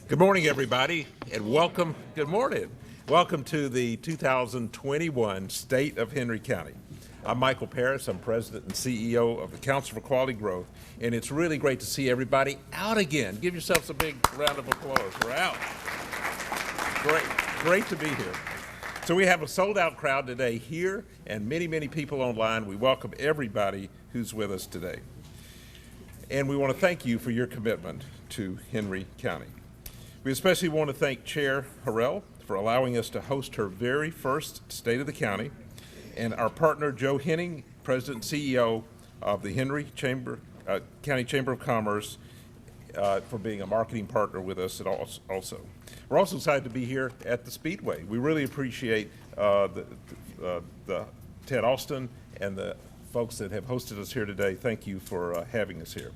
Good morning, everybody, and welcome. Good morning. Welcome to the 2021 State of Henry County. I'm Michael Parris. I'm President and CEO of the Council for Quality Growth, and it's really great to see everybody out again. Give yourselves a big round of applause. We're out. Great to be here. So we have a sold-out crowd today here and many, many people online. We welcome everybody who's with us today. And we want to thank you for your commitment to Henry County. We especially want to thank Chair Harrell for allowing us to host her very first State of the County, and our partner Joe Henning, President and CEO of the Henry County Chamber of Commerce, for being a marketing partner with us also. We're also excited to be here at the Speedway. We really appreciate the Ted Austin and the folks that have hosted us here today. Thank you for having us here.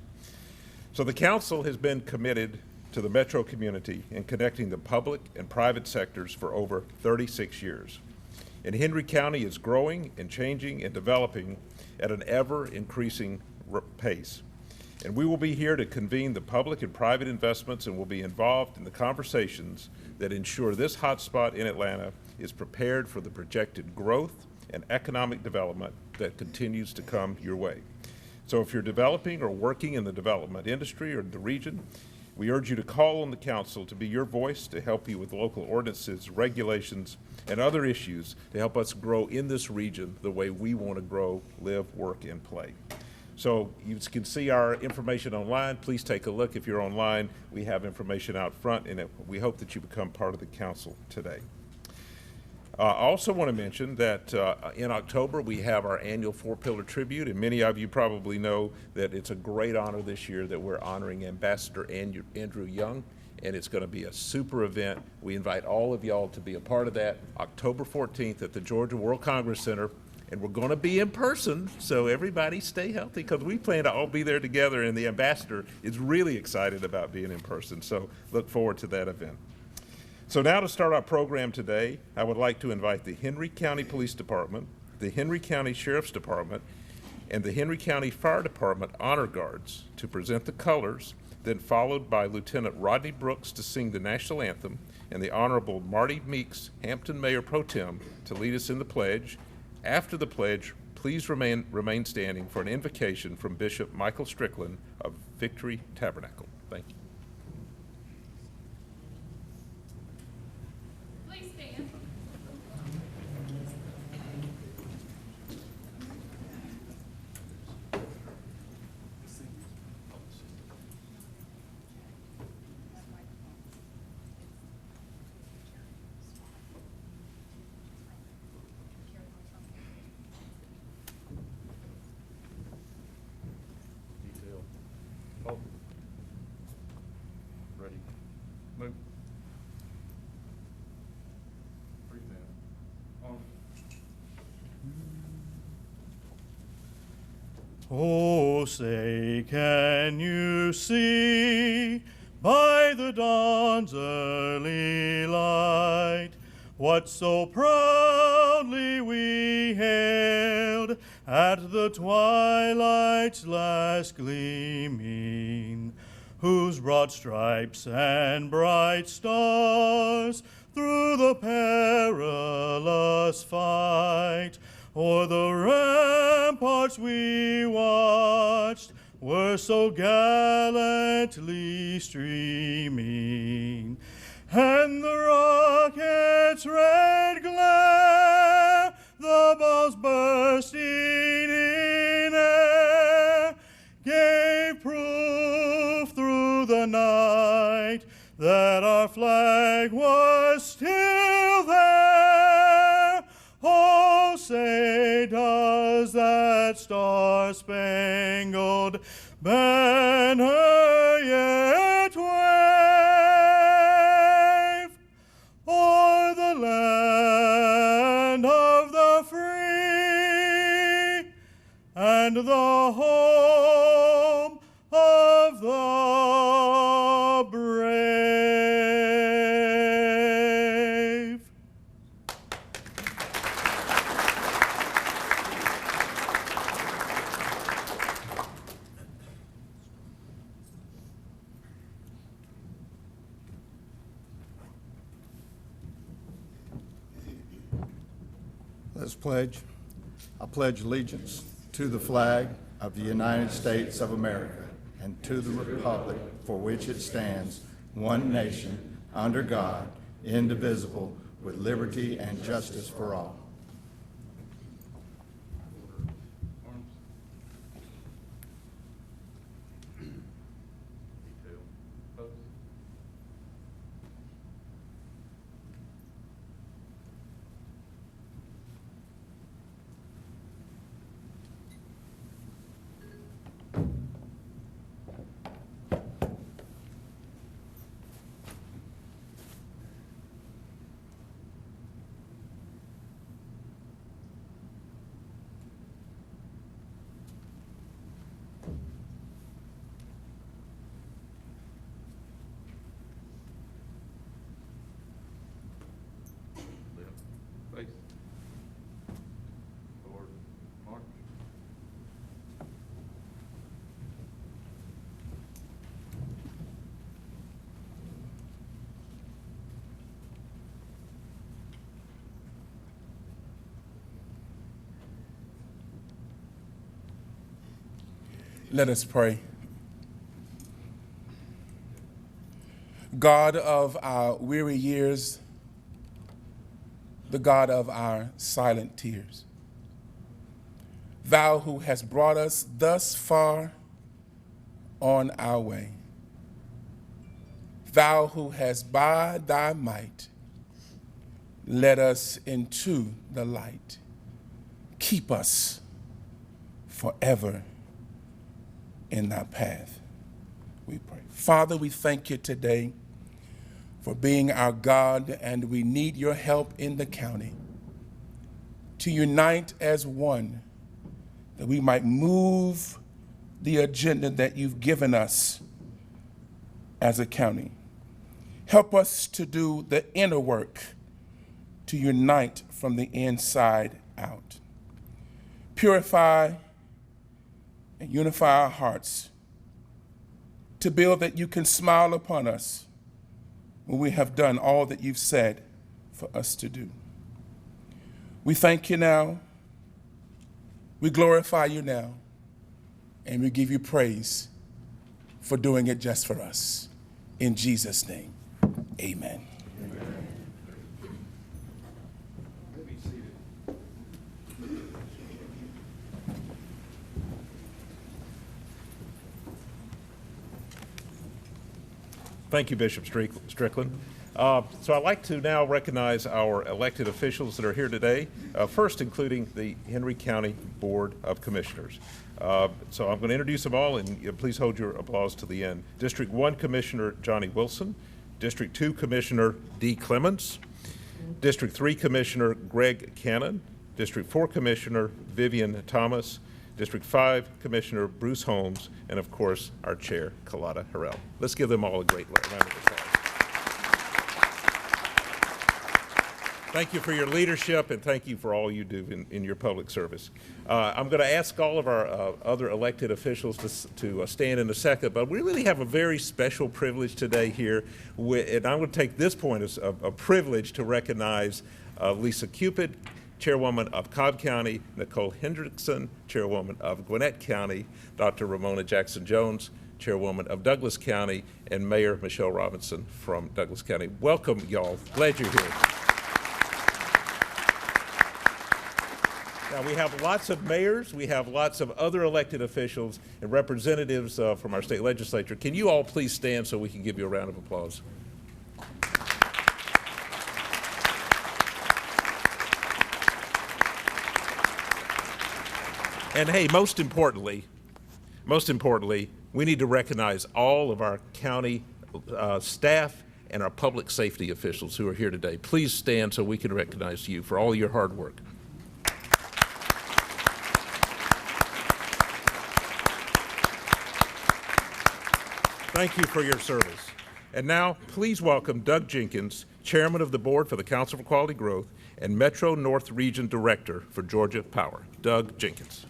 So the council has been committed to the metro community and connecting the public and private sectors for over 36 years. And Henry County is growing and changing and developing at an ever-increasing pace. And we will be here to convene the public and private investments and will be involved in the conversations that ensure this hotspot in Atlanta is prepared for the projected growth and economic development that continues to come your way. So if you're developing or working in the development industry or the region, we urge you to call on the council to be your voice to help you with local ordinances, regulations, and other issues to help us grow in this region the way we want to grow, live, work, and play. So you can see our information online. Please take a look. If you're online, we have information out front, and we hope that you become part of the council today. I also want to mention that in October we have our annual four-pillar tribute, and many of you probably know that it's a great honor this year that we're honoring Ambassador Andrew Young, and it's going to be a super event. We invite all of y'all to be a part of that October 14th at the Georgia World Congress Center, and we're going to be in person, so everybody stay healthy because we plan to all be there together, and the ambassador is really excited about being in person, so look forward to that event. So now to start our program today, I would like to invite the Henry County Police Department, the Henry County Sheriff's Department, and the Henry County Fire Department Honor Guards to present the colors, then followed by Lieutenant Rodney Brooks to sing the national anthem, and the Honorable Marty Meeks, Hampton Mayor Pro Tem, to lead us in the pledge. After the pledge, please remain standing for an invocation from Bishop Michael Strickland of Victory Tabernacle. Thank you. Ready. Move. Breathe in. On. Oh, say, can you see by the dawn's early light what so proudly we hailed at the twilight's last gleaming, whose broad stripes and bright stars through the perilous fight o'er the ramparts we watched were so gallantly streaming, and the rocket's red glare, the balls bursting in air, gave proof through the night that our flag was still there. Oh, say, does that star-spangled banner yet wave o'er the land of the free and the home of the brave? this pledge. I pledge allegiance to the flag of the United States of America and to the republic for which it stands, one nation, under God, indivisible, with liberty and justice for all. Face. Forward. March. Let us pray. God of our weary years, the God of our silent tears, thou who hast brought us thus far on our way, thou who hast by thy might led us into the light, keep us forever in thy path, we pray. Father, we thank you today for being our God, and we need your help in the county to unite as one, that we might move the agenda that you've given us as a county. Help us to do the inner work, to unite from the inside out. Purify and unify our hearts to build that you can smile upon us when we have done all that you've said for us to do. We thank you now, we glorify you now, and we give you praise for doing it just for us. In Jesus' name, amen. Thank you, Bishop Strickland. So I'd like to now recognize our elected officials that are here today, first including the Henry County Board of Commissioners. So I'm going to introduce them all, and please hold your applause to the end. District 1 Commissioner Johnny Wilson, District 2 Commissioner Dee Clements, District 3 Commissioner Greg Cannon, District 4 Commissioner Vivian Thomas, District 5 Commissioner Bruce Holmes, and of course, our Chair, Carlotta Harrell. Let's give them all a great round of applause. Thank you for your leadership, and thank you for all you do in your public service. I'm going to ask all of our other elected officials to stand in a second, but we really have a very special privilege today here, and I'm going to take this point as a privilege to recognize Lisa Cupid, Chairwoman of Cobb County, Nicole Hendrickson, Chairwoman of Gwinnett County, Dr. Ramona Jackson-Jones, Chairwoman of Douglas County, and Mayor Michelle Robinson from Douglas County. Welcome, y'all. Glad you're here. Now, we have lots of mayors, we have lots of other elected officials and representatives from our state legislature. Can you all please stand so we can give you a round of applause? And hey, most importantly, we need to recognize all of our county staff and our public safety officials who are here today. Please stand so we can recognize you for all your hard work. Thank you for your service. And now, please welcome Doug Jenkins, Chairman of the Board for the Council for Quality Growth and Metro North Region Director for Georgia Power. Doug Jenkins.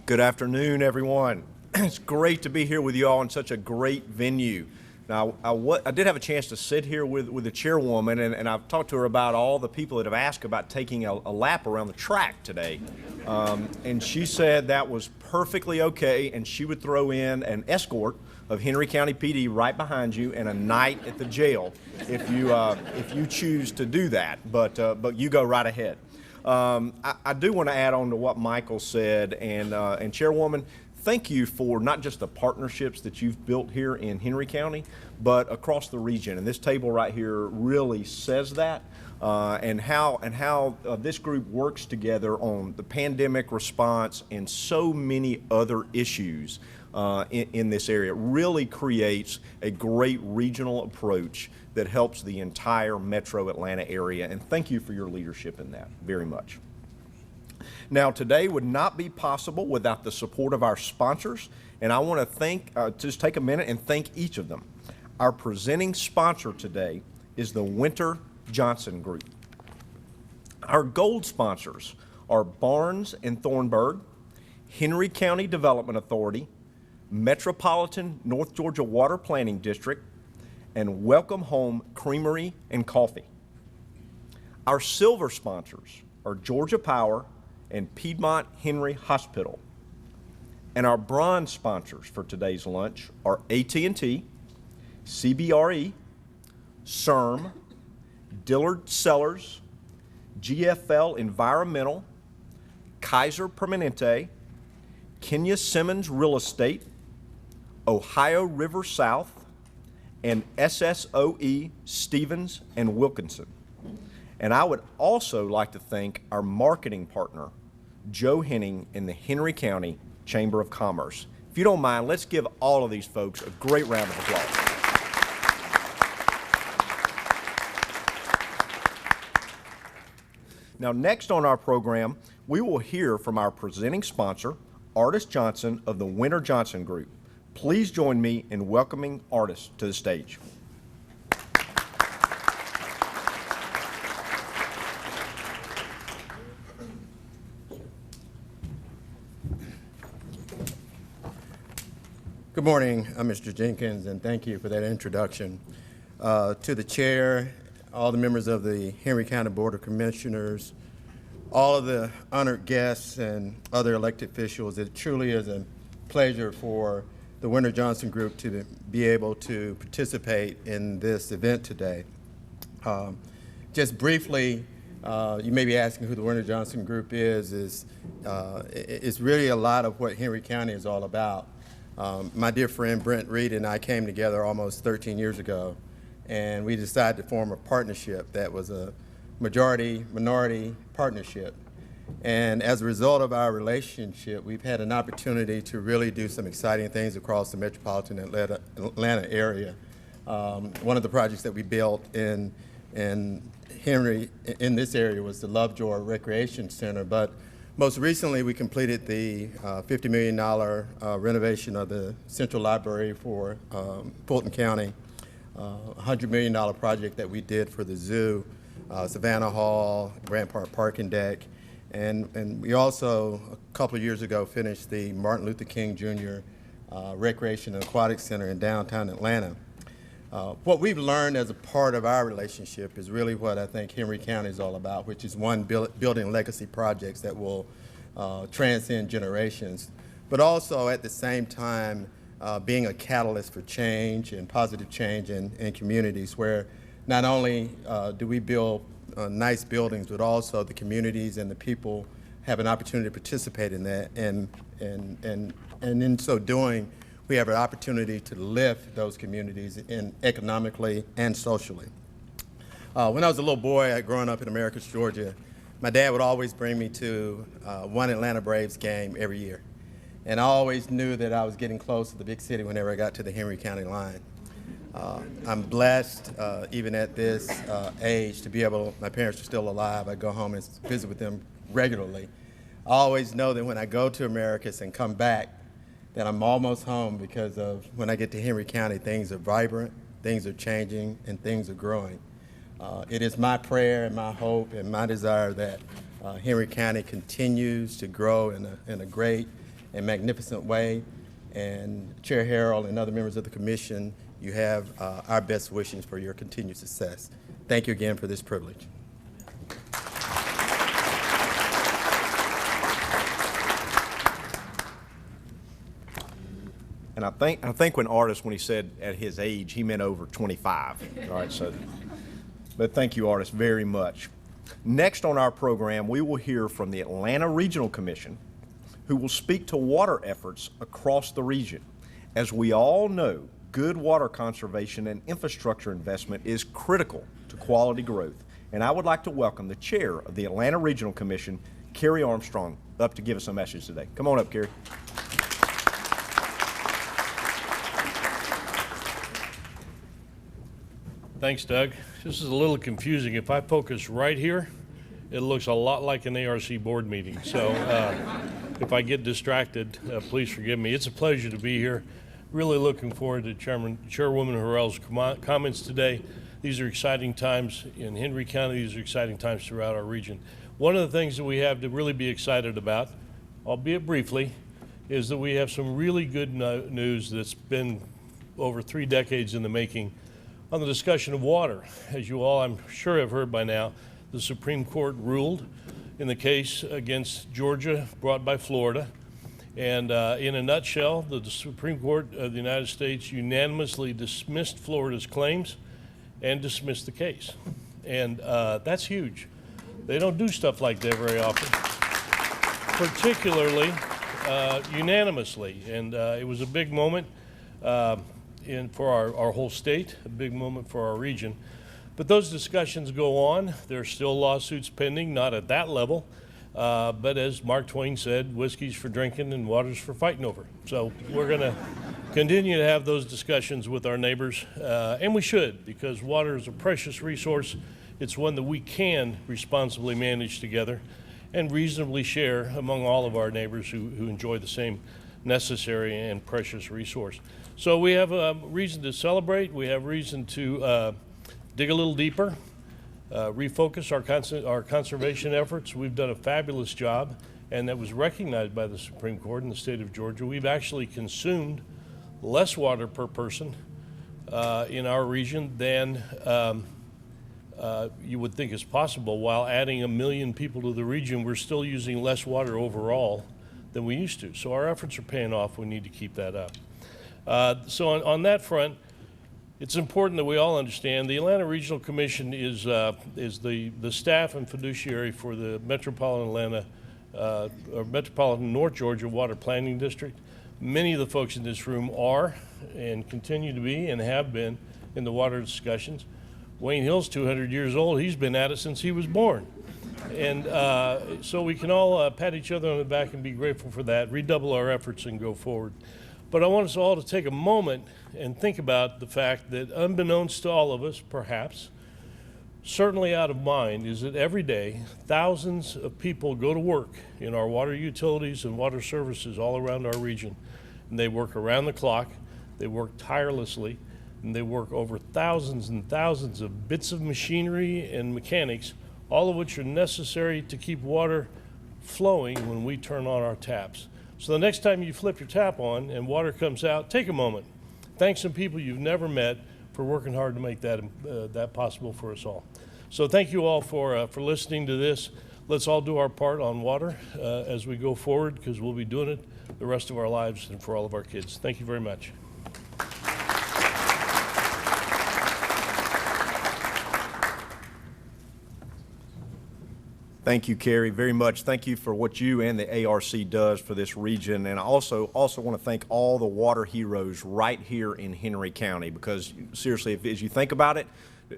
Good afternoon, everyone. It's great to be here with you all in such a great venue. Now, I did have a chance to sit here with the chairwoman, and I've talked to her about all the people that have asked about taking a lap around the track today. And she said that was perfectly okay, and she would throw in an escort of Henry County PD right behind you and a night at the jail if you choose to do that. But you go right ahead. I do want to add on to what Michael said, and Chairwoman, thank you for not just the partnerships that you've built here in Henry County, but across the region. And this table right here really says that, and how this group works together on the pandemic response and so many other issues in this area. It really creates a great regional approach that helps the entire metro Atlanta area. And thank you for your leadership in that very much. Now, today would not be possible without the support of our sponsors, and I want to just take a minute and thank each of them. Our presenting sponsor today is the Winter Johnson Group. Our gold sponsors are Barnes and Thornburg, Henry County Development Authority, Metropolitan North Georgia Water Planning District, and Welcome Home Creamery and Coffee. Our silver sponsors are Georgia Power and Piedmont Henry Hospital. And our bronze sponsors for today's lunch are AT&T, CBRE, CERM, Dillard Sellers, GFL Environmental, Kaiser Permanente, Kenya Simmons Real Estate, Ohio River South, and SSOE Stevens and Wilkinson. And I would also like to thank our marketing partner, Joe Henning in the Henry County Chamber of Commerce. If you don't mind, let's give all of these folks a great round of applause. Now, next on our program, we will hear from our presenting sponsor, Artis Johnson of the Winter Johnson Group. Please join me in welcoming Artis to the stage. Good morning, Mr. Jenkins, and thank you for that introduction. To the chair, all the members of the Henry County Board of Commissioners, all of the honored guests and other elected officials, it truly is a pleasure for the Winter Johnson Group to be able to participate in this event today. Just briefly, you may be asking who the Winter Johnson Group is. It's really a lot of what Henry County is all about. My dear friend Brent Reed and I came together almost 13 years ago, and we decided to form a partnership that was a majority-minority partnership. And as a result of our relationship, we've had an opportunity to really do some exciting things across the metropolitan Atlanta area. One of the projects that we built in this area was the Lovejoy Recreation Center, but most recently, we completed the $50 million renovation of the Central Library for Fulton County, $100 million project that we did for the zoo, Savannah Hall, Grant Park Parking Deck, and we also, a couple of years ago, finished the Martin Luther King Jr. Recreation and Aquatic Center in downtown Atlanta. What we've learned as a part of our relationship is really what I think Henry County is all about, which is one, building legacy projects that will transcend generations, but also at the same time being a catalyst for change and positive change in communities where not only do we build nice buildings, but also the communities and the people have an opportunity to participate in that, and in so doing, we have an opportunity to lift those communities economically and socially. When I was a little boy, growing up in Americus, Georgia, my dad would always bring me to one Atlanta Braves game every year. And I always knew that I was getting close to the big city whenever I got to the Henry County line. I'm blessed, even at this age, to be able, my parents are still alive. I go home and visit with them regularly. I always know that when I go to Americus and come back, that I'm almost home, because of when I get to Henry County, things are vibrant, things are changing, and things are growing. It is my prayer and my hope and my desire that Henry County continues to grow in a great and magnificent way. And Chair Harrell and other members of the commission You have our best wishes for your continued success. Thank you again for this privilege. And I think when Artis, when he said at his age, he meant over 25. All right, so, but thank you, Artis, very much. Next on our program, we will hear from the Atlanta Regional Commission, who will speak to water efforts across the region. As we all know, good water conservation and infrastructure investment is critical to quality growth. And I would like to welcome the chair of the Atlanta Regional Commission, Carrie Armstrong, up to give us a message today. Come on up, Carrie. Thanks, Doug. This is a little confusing. If I focus right here, it looks a lot like an ARC board meeting. So if I get distracted, please forgive me. It's a pleasure to be here. Really looking forward to Chairwoman Harrell's comments today. These are exciting times in Henry County. These are exciting times throughout our region. One of the things that we have to really be excited about, albeit briefly, is that we have some really good news that's been over 3 decades in the making on the discussion of water. As you all, I'm sure, have heard by now, the Supreme Court ruled in the case against Georgia brought by Florida. And in a nutshell, the Supreme Court of the United States unanimously dismissed Florida's claims and dismissed the case. And that's huge. They don't do stuff like that very often, particularly unanimously. And it was a big moment for our whole state, a big moment for our region. But those discussions go on. There are still lawsuits pending, not at that level. But as Mark Twain said, whiskey's for drinking and water's for fighting over. So we're going to continue to have those discussions with our neighbors, and we should, because water is a precious resource. It's one that we can responsibly manage together and reasonably share among all of our neighbors who enjoy the same necessary and precious resource. So we have reason to celebrate. We have reason to dig a little deeper, refocus our conservation efforts. We've done a fabulous job, and that was recognized by the Supreme Court in the state of Georgia. We've actually consumed less water per person in our region than you would think is possible. While adding 1 million people to the region, we're still using less water overall than we used to. So our efforts are paying off. We need to keep that up. So on that front, it's important that we all understand the Atlanta Regional Commission is the staff and fiduciary for the Metropolitan Atlanta or Metropolitan North Georgia Water Planning District. Many of the folks in this room are and continue to be and have been in the water discussions. Wayne Hill's 200 years old. He's been at it since he was born. And so we can all pat each other on the back and be grateful for that, redouble our efforts and go forward. But I want us all to take a moment and think about the fact that, unbeknownst to all of us, perhaps, certainly out of mind, is that every day thousands of people go to work in our water utilities and water services all around our region. And they work around the clock, they work tirelessly, and they work over thousands and thousands of bits of machinery and mechanics, all of which are necessary to keep water flowing when we turn on our taps. So the next time you flip your tap on and water comes out, take a moment. Thank some people you've never met for working hard to make that possible for us all. So thank you all for listening to this. Let's all do our part on water as we go forward, because we'll be doing it the rest of our lives and for all of our kids. Thank you very much. Thank you, Carrie, very much. Thank you for what you and the ARC does for this region. And I also want to thank all the water heroes right here in Henry County, because seriously, as you think about it,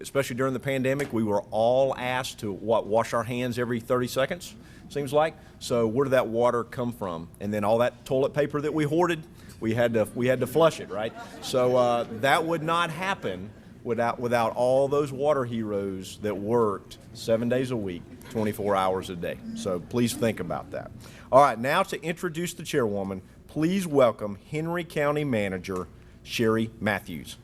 especially during the pandemic, we were all asked to wash our hands every 30 seconds, seems like. So where did that water come from? And then all that toilet paper that we hoarded, we had to flush it, right? So that would not happen without all those water heroes that worked 7 days a week, 24 hours a day. So please think about that. All right, now to introduce the chairwoman, please welcome Henry County Manager Sherry Matthews.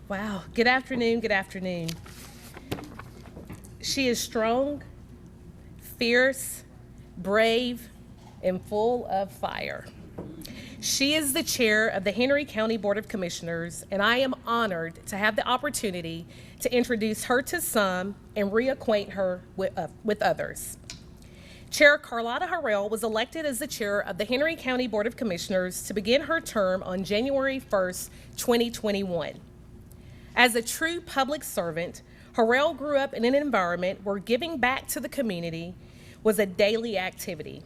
Wow, good afternoon, good afternoon. She is strong, fierce, brave, and full of fire. She is the chair of the Henry County Board of Commissioners, and I am honored to have the opportunity to introduce her to some and reacquaint her with others. Chair Carlotta Harrell was elected as the chair of the Henry County Board of Commissioners to begin her term on January 1st, 2021. As a true public servant, Harrell grew up in an environment where giving back to the community was a daily activity,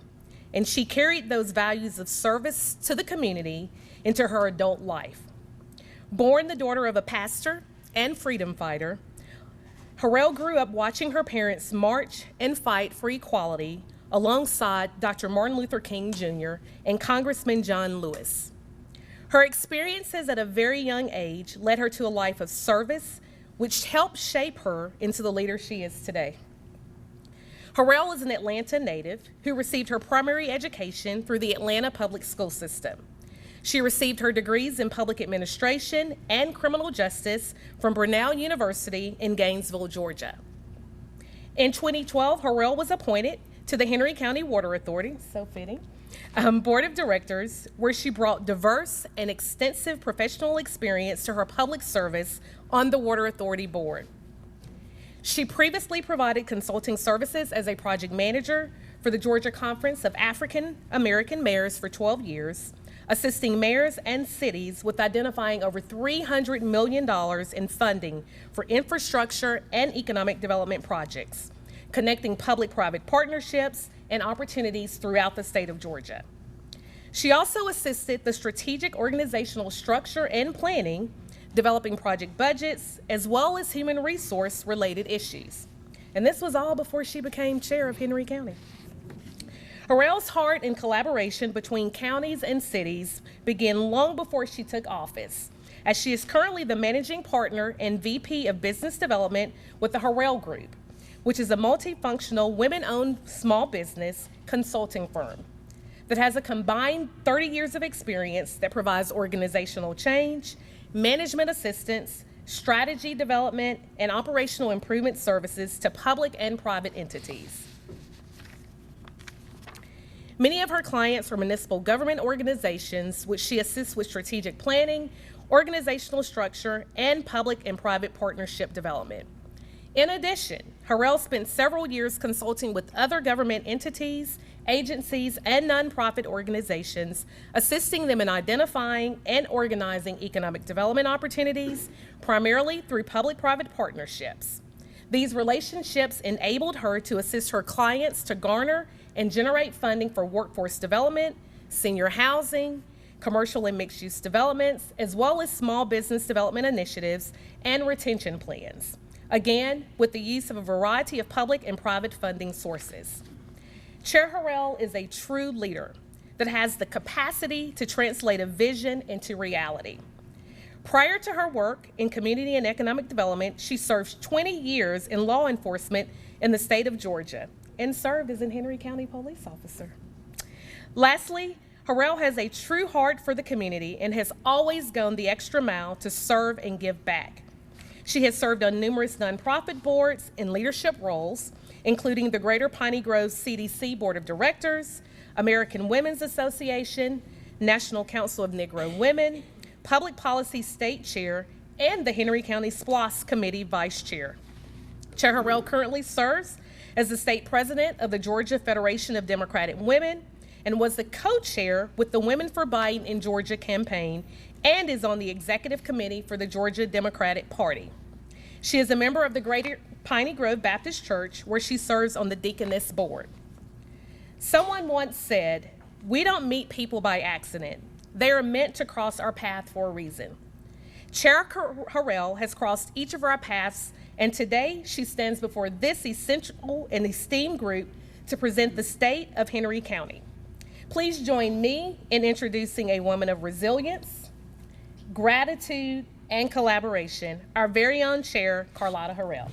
and she carried those values of service to the community into her adult life. Born the daughter of a pastor and freedom fighter, Harrell grew up watching her parents march and fight for equality alongside Dr. Martin Luther King Jr. and Congressman John Lewis. Her experiences at a very young age led her to a life of service, which helped shape her into the leader she is today. Harrell is an Atlanta native who received her primary education through the Atlanta public school system. She received her degrees in public administration and criminal justice from Brenau University in Gainesville, Georgia. In 2012, Harrell was appointed to the Henry County Water Authority, so fitting, Board of Directors, where she brought diverse and extensive professional experience to her public service on the Water Authority Board. She previously provided consulting services as a project manager for the Georgia Conference of African American Mayors for 12 years, assisting mayors and cities with identifying over $300 million in funding for infrastructure and economic development projects, connecting public-private partnerships and opportunities throughout the state of Georgia. She also assisted the strategic organizational structure and planning, developing project budgets, as well as human resource-related issues. And this was all before she became chair of Henry County. Harrell's heart and collaboration between counties and cities began long before she took office, as she is currently the managing partner and VP of Business Development with the Harrell Group, which is a multifunctional, women-owned small business consulting firm that has a combined 30 years of experience that provides organizational change, management assistance, strategy development, and operational improvement services to public and private entities. Many of her clients are municipal government organizations, which she assists with strategic planning, organizational structure, and public and private partnership development. In addition, Harrell spent several years consulting with other government entities, agencies, and nonprofit organizations, assisting them in identifying and organizing economic development opportunities, primarily through public-private partnerships. These relationships enabled her to assist her clients to garner and generate funding for workforce development, senior housing, commercial and mixed-use developments, as well as small business development initiatives and retention plans. Again, with the use of a variety of public and private funding sources. Chair Harrell is a true leader that has the capacity to translate a vision into reality. Prior to her work in community and economic development, she served 20 years in law enforcement in the state of Georgia and served as a Henry County police officer. Lastly, Harrell has a true heart for the community and has always gone the extra mile to serve and give back. She has served on numerous nonprofit boards in leadership roles, including the Greater Piney Grove CDC Board of Directors, American Women's Association, National Council of Negro Women, Public Policy State Chair, and the Henry County SPLOST Committee Vice Chair. Chair Harrell currently serves as the state president of the Georgia Federation of Democratic Women and was the co-chair with the Women for Biden in Georgia campaign and is on the executive committee for the Georgia Democratic Party. She is a member of the Greater Piney Grove Baptist Church, where she serves on the Deaconess Board. Someone once said, "We don't meet people by accident. They are meant to cross our path for a reason." Chair Harrell has crossed each of our paths, and today she stands before this essential and esteemed group to present the state of Henry County. Please join me in introducing a woman of resilience, gratitude, and collaboration, our very own Chair, Carlotta Harrell.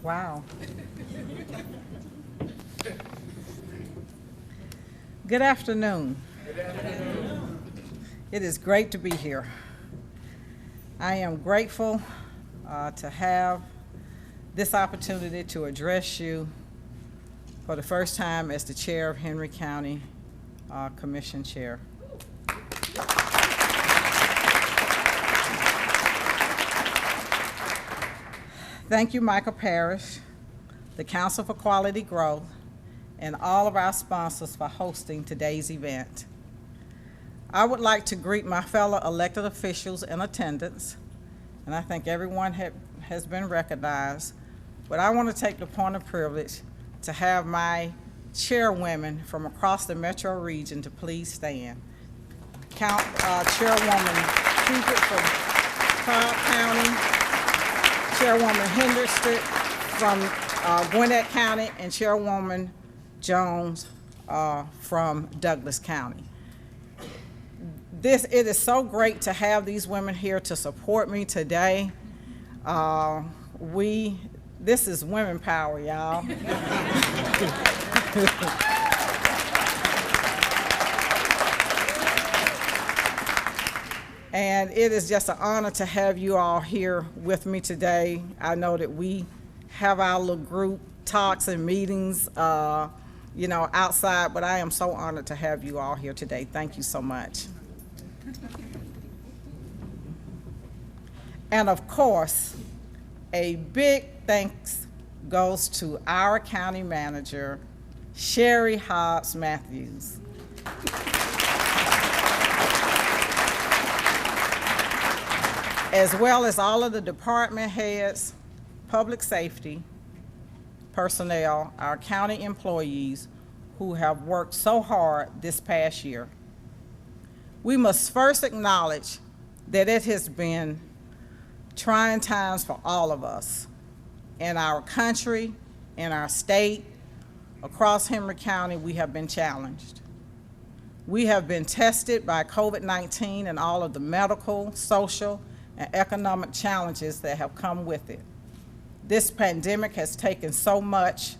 Wow. Good afternoon. It is great to be here. I am grateful to have this opportunity to address you for the first time as the chair of Henry County Commission Chair. Thank you, Michael Parrish, the Council for Quality Growth, and all of our sponsors for hosting today's event. I would like to greet my fellow elected officials in attendance, and I think everyone has been recognized, but I want to take the point of privilege to have my chairwomen from across the metro region to please stand. Chairwoman Cupid from Cobb County, Chairwoman Hendrickson from Gwinnett County, and Chairwoman Jones from Douglas County. It is so great to have these women here to support me today. This is women power, y'all. And it is just an honor to have you all here with me today. I know that we have our little group talks and meetings, outside, but I am so honored to have you all here today. Thank you so much. And of course, a big thanks goes to our county manager, Sherry Hobbs Matthews. As well as all of the department heads, public safety personnel, our county employees who have worked so hard this past year. We must first acknowledge that it has been trying times for all of us in our country, in our state, across Henry County. We have been challenged. We have been tested by COVID-19 and all of the medical, social, and economic challenges that have come with it. This pandemic has taken so much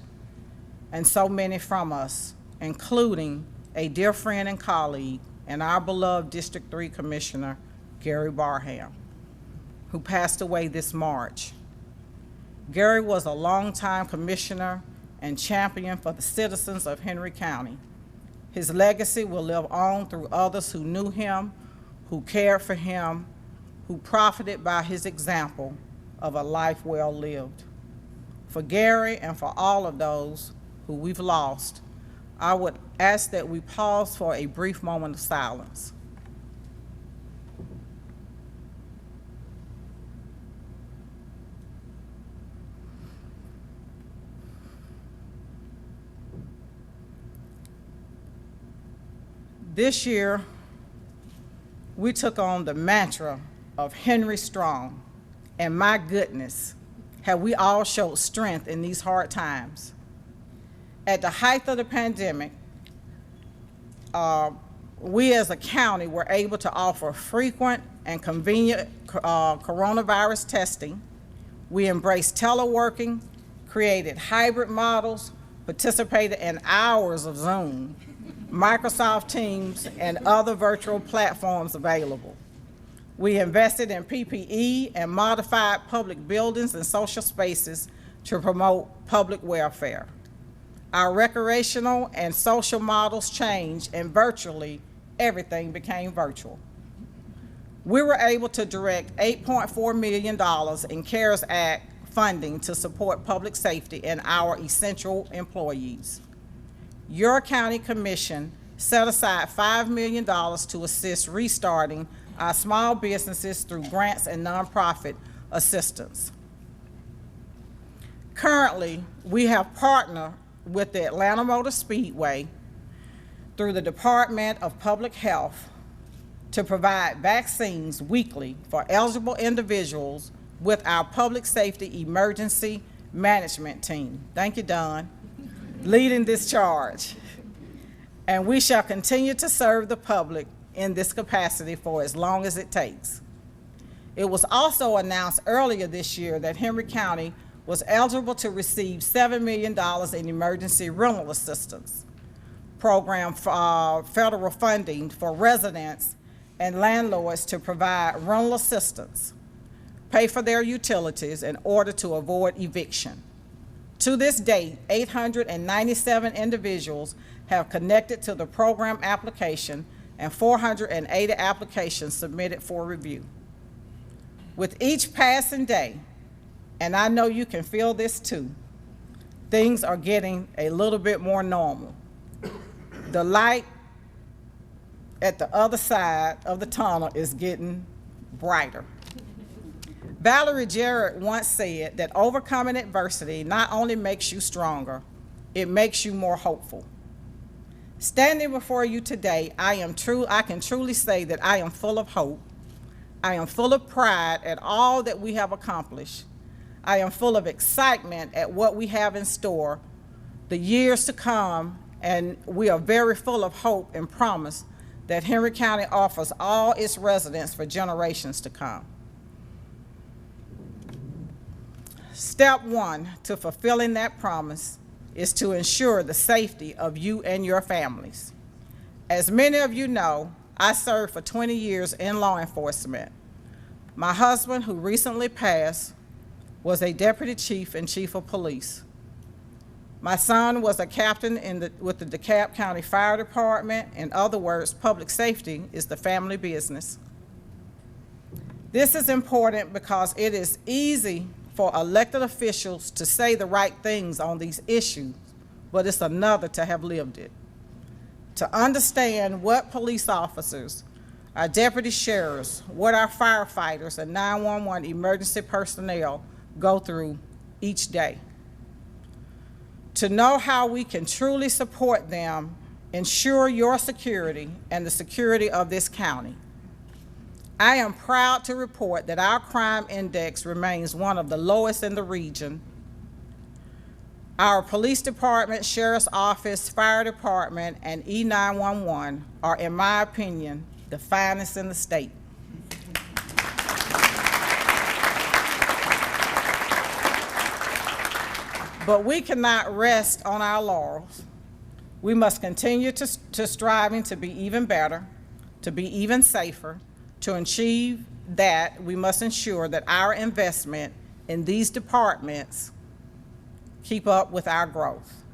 and so many from us, including a dear friend and colleague and our beloved District 3 Commissioner, Gary Barham, who passed away this March. Gary was a longtime commissioner and champion for the citizens of Henry County. His legacy will live on through others who knew him, who cared for him, who profited by his example of a life well lived. For Gary and for all of those who we've lost, I would ask that we pause for a brief moment of silence. This year, we took on the mantra of Henry Strong, and my goodness, have we all showed strength in these hard times. At the height of the pandemic, we as a county were able to offer frequent and convenient coronavirus testing. We embraced teleworking, created hybrid models, participated in hours of Zoom, Microsoft Teams, and other virtual platforms available. We invested in PPE and modified public buildings and social spaces to promote public welfare. Our recreational and social models changed, and virtually everything became virtual. We were able to direct $8.4 million in CARES Act funding to support public safety and our essential employees. Your county commission set aside $5 million to assist restarting our small businesses through grants and nonprofit assistance. Currently, we have partnered with the Atlanta Motor Speedway through the Department of Public Health to provide vaccines weekly for eligible individuals with our public safety emergency management team. Thank you, Don, leading this charge. And we shall continue to serve the public in this capacity for as long as it takes. It was also announced earlier this year that Henry County was eligible to receive $7 million in emergency rental assistance program for federal funding for residents and landlords to provide rental assistance, pay for their utilities in order to avoid eviction. To this date, 897 individuals have connected to the program application and 480 applications submitted for review. With each passing day, and I know you can feel this too, things are getting a little bit more normal. The light at the other side of the tunnel is getting brighter. Valerie Jarrett once said that overcoming adversity not only makes you stronger, it makes you more hopeful. Standing before you today, I can truly say that I am full of hope. I am full of pride at all that we have accomplished. I am full of excitement at what we have in store, the years to come, and we are very full of hope and promise that Henry County offers all its residents for generations to come. Step one to fulfilling that promise is to ensure the safety of you and your families. As many of you know, I served for 20 years in law enforcement. My husband, who recently passed, was a deputy chief and chief of police. My son was a captain with the DeKalb County Fire Department. In other words, public safety is the family business. This is important because it is easy for elected officials to say the right things on these issues, but it's another to have lived it. To understand what police officers, our deputy sheriffs, what our firefighters and 911 emergency personnel go through each day. To know how we can truly support them, ensure your security and the security of this county. I am proud to report that our crime index remains one of the lowest in the region. Our police department, sheriff's office, fire department, and E911 are, in my opinion, the finest in the state. But we cannot rest on our laurels. We must continue to striving to be even better, to be even safer. To achieve that, we must ensure that our investment in these departments keep up with our growth.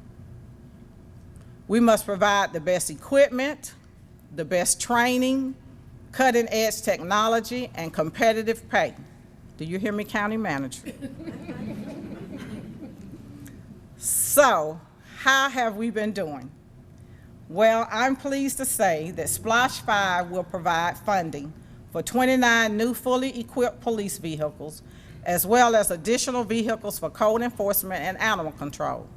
We must provide the best equipment, the best training, cutting-edge technology, and competitive pay. Do you hear me, County Manager? So, how have we been doing? Well, I'm pleased to say that Splash 5 will provide funding for 29 new fully equipped police vehicles, as well as additional vehicles for code enforcement and animal control.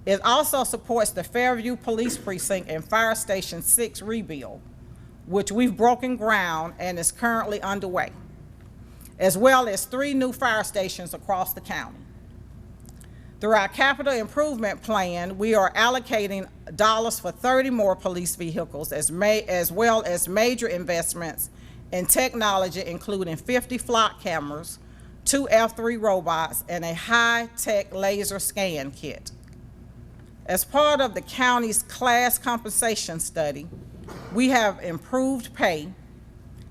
It also supports the Fairview Police Precinct and Fire Station 6 rebuild, which we've broken ground and is currently underway, as well as 3 new fire stations across the county. Through our capital improvement plan, we are allocating dollars for 30 more police vehicles, as well as major investments in technology, including 50 flock cameras, 2 F3 robots, and a high-tech laser scan kit. As part of the county's class compensation study, we have improved pay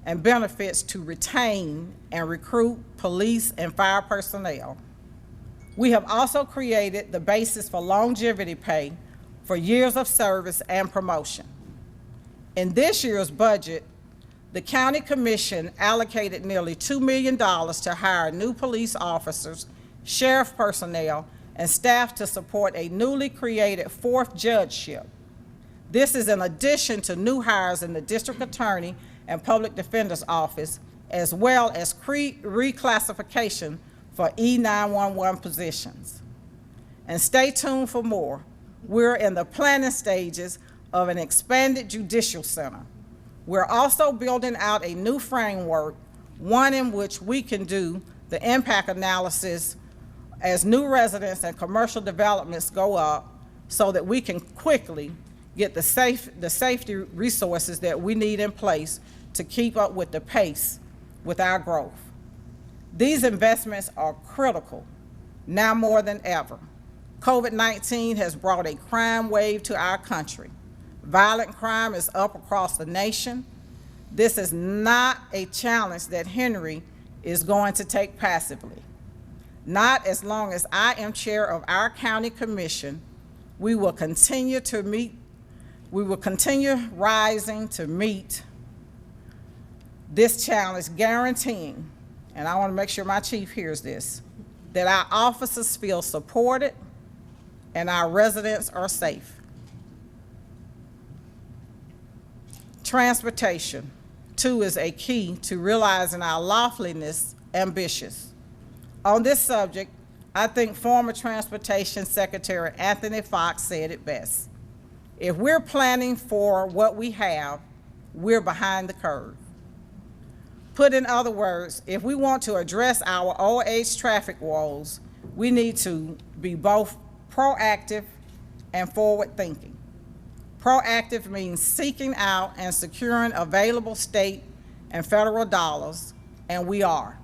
and benefits to retain and recruit police and fire personnel. We have also created the basis for longevity pay for years of service and promotion. In this year's budget, the County Commission allocated nearly $2 million to hire new police officers, sheriff personnel, and staff to support a newly created 4th judgeship. This is in addition to new hires in the District Attorney and Public Defender's Office, as well as reclassification for E911 positions. And stay tuned for more. We're in the planning stages of an expanded judicial center. We're also building out a new framework, one in which we can do the impact analysis as new residents and commercial developments go up, so that we can quickly get the safety resources that we need in place to keep up with the pace with our growth. These investments are critical now more than ever. COVID-19 has brought a crime wave to our country. Violent crime is up across the nation. This is not a challenge that Henry is going to take passively. Not as long as I am chair of our county commission. We will continue rising to meet this challenge, guaranteeing, and I want to make sure my chief hears this, that our officers feel supported and our residents are safe. Transportation, too, is a key to realizing our lawfulness ambitious. On this subject, I think former Transportation Secretary Anthony Fox said it best. If we're planning for what we have, we're behind the curve. Put in other words, if we want to address our old age traffic woes, we need to be both proactive and forward-thinking. Proactive means seeking out and securing available state and federal dollars, and we are.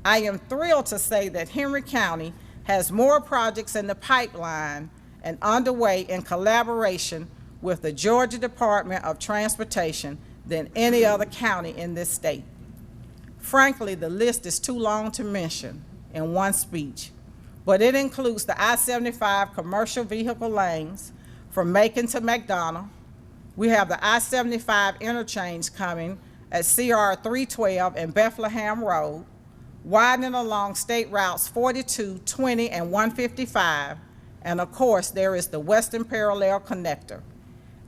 I am thrilled to say that Henry County has more projects in the pipeline and underway in collaboration with the Georgia Department of Transportation than any other county in this state. Frankly, the list is too long to mention in one speech, but it includes the I-75 commercial vehicle lanes from Macon to McDonough. We have the I-75 interchange coming at CR 312 and Bethlehem Road, widening along state routes 42, 20, and 155, and of course there is the Western Parallel Connector,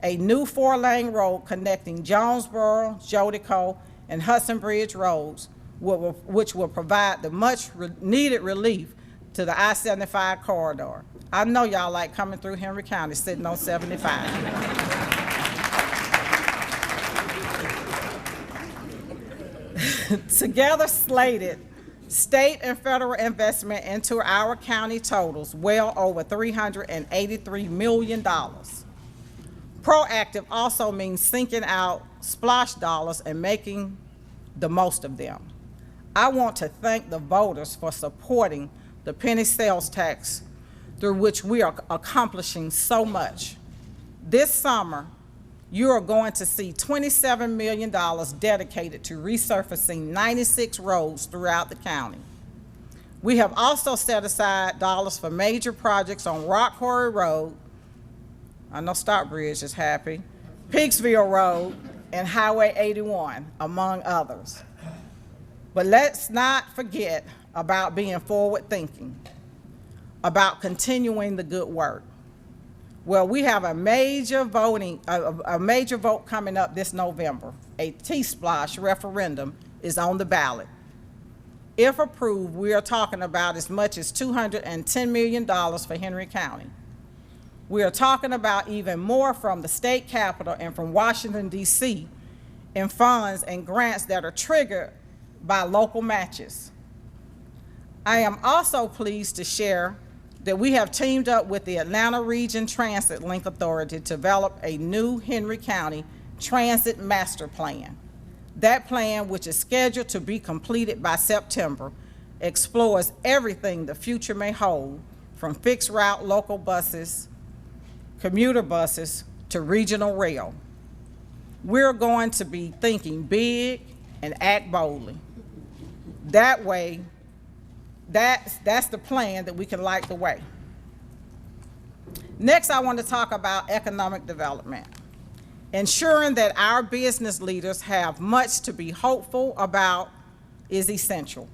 a new 4-lane road connecting Jonesboro, Jodico, and Hudson Bridge roads, which will provide the much needed relief to the I-75 corridor. I know y'all like coming through Henry County sitting on 75. Together slated, state and federal investment into our county totals well over $383 million. Proactive also means sinking out splash dollars and making the most of them. I want to thank the voters for supporting the penny sales tax, through which we are accomplishing so much. This summer, you are going to see $27 million dedicated to resurfacing 96 roads throughout the county. We have also set aside dollars for major projects on Rock Quarry Road, I know Stockbridge is happy, Peaksville Road, and Highway 81, among others. But let's not forget about being forward-thinking, about continuing the good work. Well, we have a major vote coming up this November. A T-Splosh referendum is on the ballot. If approved, we are talking about as much as $210 million for Henry County. We are talking about even more from the state capitol and from Washington, D.C. in funds and grants that are triggered by local matches. I am also pleased to share that we have teamed up with the Atlanta Region Transit Link Authority to develop a new Henry County Transit Master Plan. That plan, which is scheduled to be completed by September, explores everything the future may hold, from fixed route local buses, commuter buses, to regional rail. We're going to be thinking big and act boldly. That way, that's the plan that we can light the way. Next, I want to talk about economic development. Ensuring that our business leaders have much to be hopeful about is essential.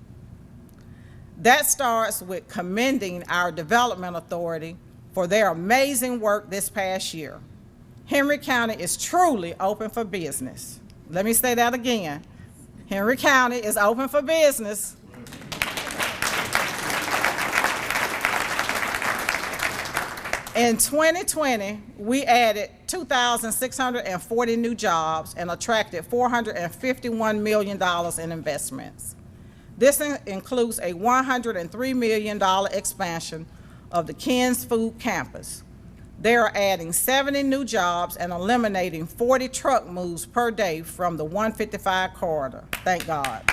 That starts with commending our development authority for their amazing work this past year. Henry County is truly open for business. Let me say that again. Henry County is open for business. In 2020, we added 2,640 new jobs and attracted $451 million in investments. This includes a $103 million expansion of the Ken's Food Campus. They are adding 70 new jobs and eliminating 40 truck moves per day from the 155 corridor. Thank God.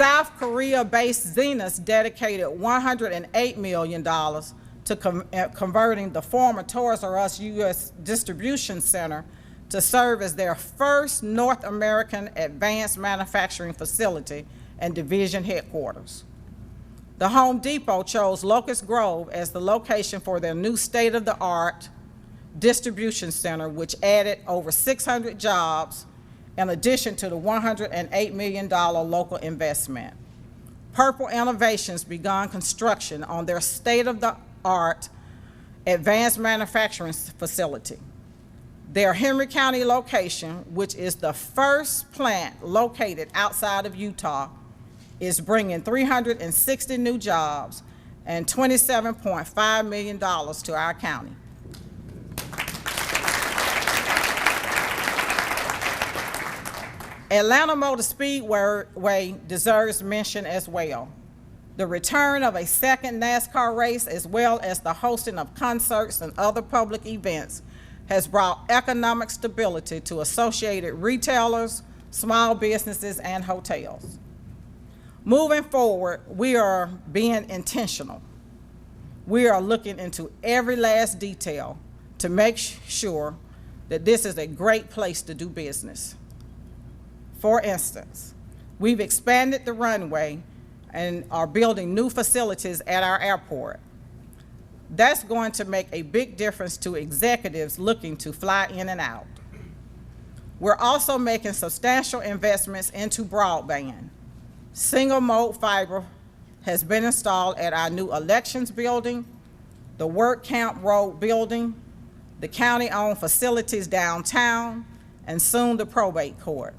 South Korea-based Zenus dedicated $108 million to converting the former Toys R Us U.S. distribution center to serve as their first North American advanced manufacturing facility and division headquarters. The Home Depot chose Locust Grove as the location for their new state-of-the-art distribution center, which added over 600 jobs in addition to the $108 million local investment. Purple Innovations began construction on their state-of-the-art advanced manufacturing facility. Their Henry County location, which is the first plant located outside of Utah, is bringing 360 new jobs and $27.5 million to our county. Atlanta Motor Speedway deserves mention as well. The return of a second NASCAR race, as well as the hosting of concerts and other public events, has brought economic stability to associated retailers, small businesses, and hotels. Moving forward, we are being intentional. We are looking into every last detail to make sure that this is a great place to do business. For instance, we've expanded the runway and are building new facilities at our airport. That's going to make a big difference to executives looking to fly in and out. We're also making substantial investments into broadband. Single mode fiber has been installed at our new elections building, the Work Camp Road building, the county-owned facilities downtown, and soon the probate court.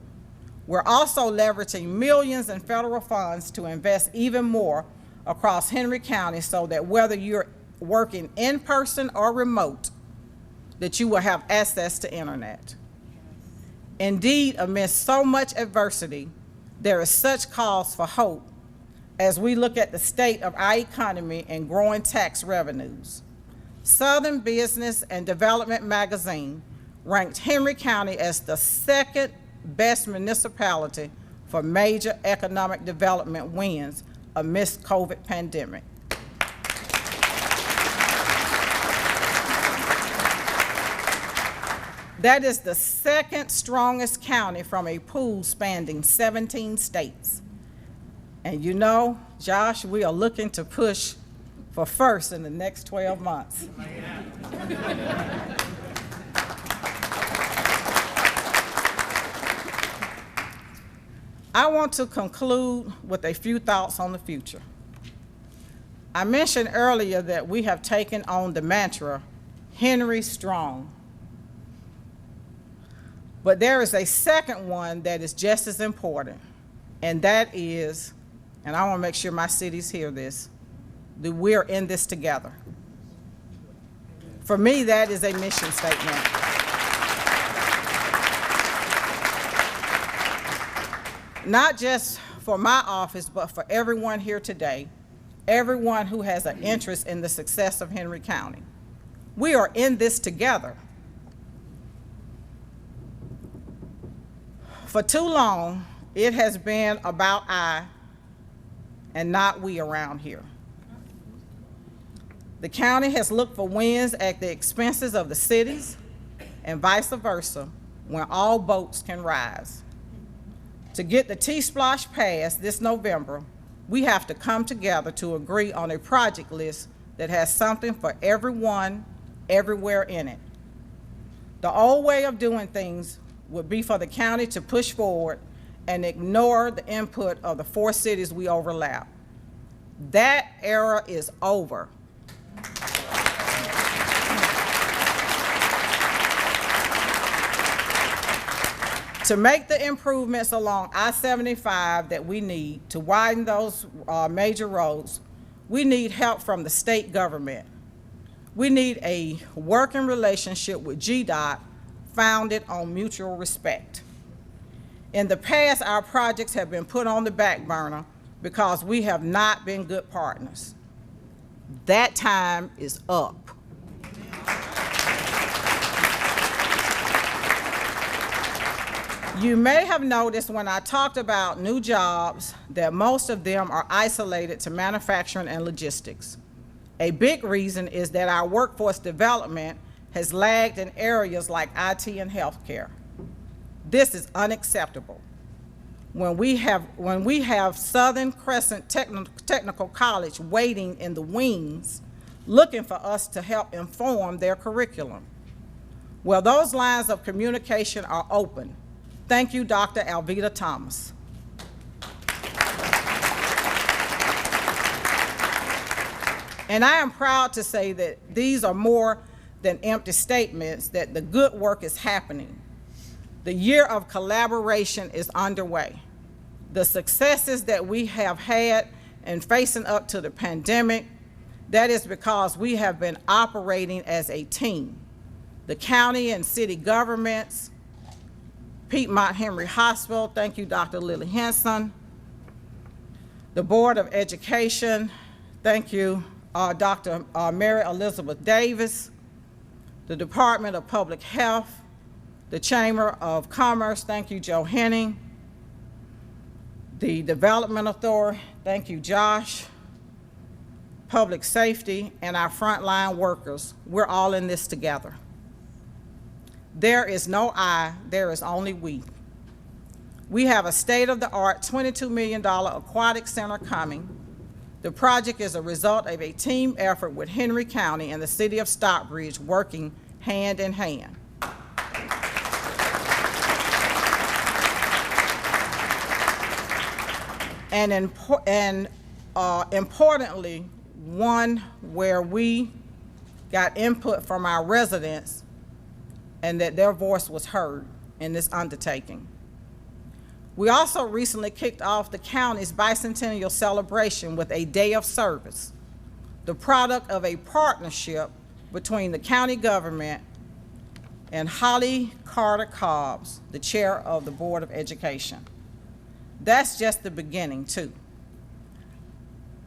We're also leveraging millions in federal funds to invest even more across Henry County so that whether you're working in person or remote, that you will have access to internet. Indeed, amidst so much adversity, there is such cause for hope as we look at the state of our economy and growing tax revenues. Southern Business and Development magazine ranked Henry County as the second best municipality for major economic development wins amidst COVID pandemic. That is the second strongest county from a pool spanning 17 states. And you know, Josh, we are looking to push for first in the next 12 months. I want to conclude with a few thoughts on the future. I mentioned earlier that we have taken on the mantra, Henry Strong. But there is a second one that is just as important, and that is, and I want to make sure my cities hear this, that we're in this together. For me, that is a mission statement. Not just for my office, but for everyone here today, everyone who has an interest in the success of Henry County. We are in this together. For too long, it has been about I and not we around here. The county has looked for wins at the expenses of the cities and vice versa when all boats can rise. To get the T-Splosh passed this November, we have to come together to agree on a project list that has something for everyone, everywhere in it. The old way of doing things would be for the county to push forward and ignore the input of the 4 cities we overlap. That era is over. To make the improvements along I-75 that we need to widen those major roads, we need help from the state government. We need a working relationship with GDOT founded on mutual respect. In the past, our projects have been put on the back burner because we have not been good partners. That time is up. You may have noticed when I talked about new jobs that most of them are isolated to manufacturing and logistics. A big reason is that our workforce development has lagged in areas like IT and healthcare. This is unacceptable. When we have Southern Crescent Technical College waiting in the wings, looking for us to help inform their curriculum. Well, those lines of communication are open. Thank you, Dr. Alveda Thomas. And I am proud to say that these are more than empty statements, that the good work is happening. The year of collaboration is underway. The successes that we have had in facing up to the pandemic, that is because we have been operating as a team. The county and city governments, Piedmont Henry Hospital, thank you, Dr. Lily Henson. The Board of Education, thank you, Dr. Mary Elizabeth Davis. The Department of Public Health, the Chamber of Commerce, thank you, Joe Henning. The Development Authority, thank you, Josh. Public Safety, and our frontline workers, we're all in this together. There is no I, there is only we. We have a state-of-the-art $22 million aquatic center coming. The project is a result of a team effort with Henry County and the city of Stockbridge working hand in hand. And importantly, one where we got input from our residents and that their voice was heard in this undertaking. We also recently kicked off the county's bicentennial celebration with a day of service, the product of a partnership between the county government and Holly Carter Cobbs, the chair of the Board of Education. That's just the beginning, too.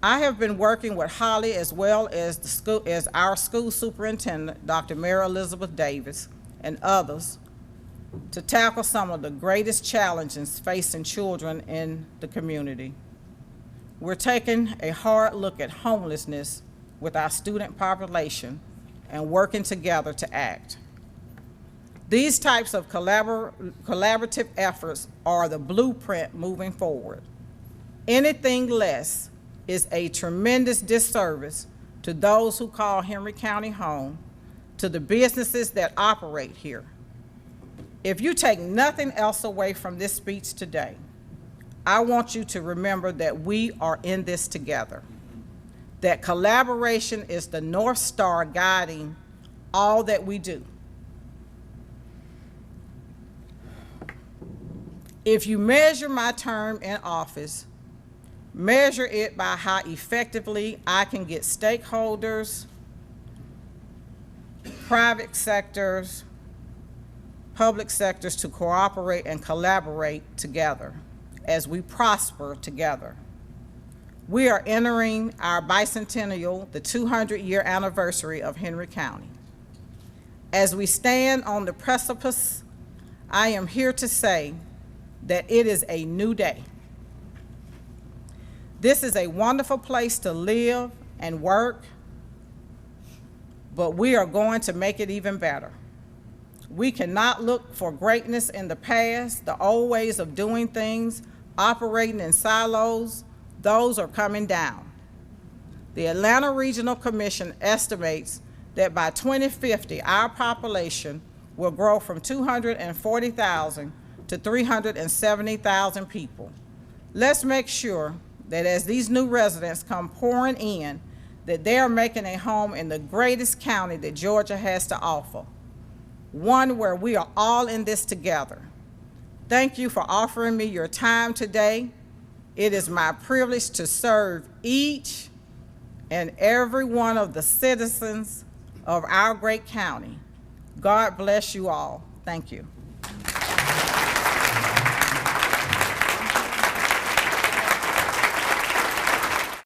I have been working with Holly as well as our school superintendent, Dr. Mary Elizabeth Davis, and others to tackle some of the greatest challenges facing children in the community. We're taking a hard look at homelessness with our student population and working together to act. These types of collaborative efforts are the blueprint moving forward. Anything less is a tremendous disservice to those who call Henry County home, to the businesses that operate here. If you take nothing else away from this speech today, I want you to remember that we are in this together, that collaboration is the North Star guiding all that we do. If you measure my term in office, measure it by how effectively I can get stakeholders, private sectors, public sectors to cooperate and collaborate together as we prosper together. We are entering our bicentennial, the 200-year anniversary of Henry County. As we stand on the precipice, I am here to say that it is a new day. This is a wonderful place to live and work, but we are going to make it even better. We cannot look for greatness in the past, the old ways of doing things, operating in silos. Those are coming down. The Atlanta Regional Commission estimates that by 2050, our population will grow from 240,000 to 370,000 people. Let's make sure that as these new residents come pouring in, that they are making a home in the greatest county that Georgia has to offer, one where we are all in this together. Thank you for offering me your time today. It is my privilege to serve each and every one of the citizens of our great county. God bless you all. Thank you.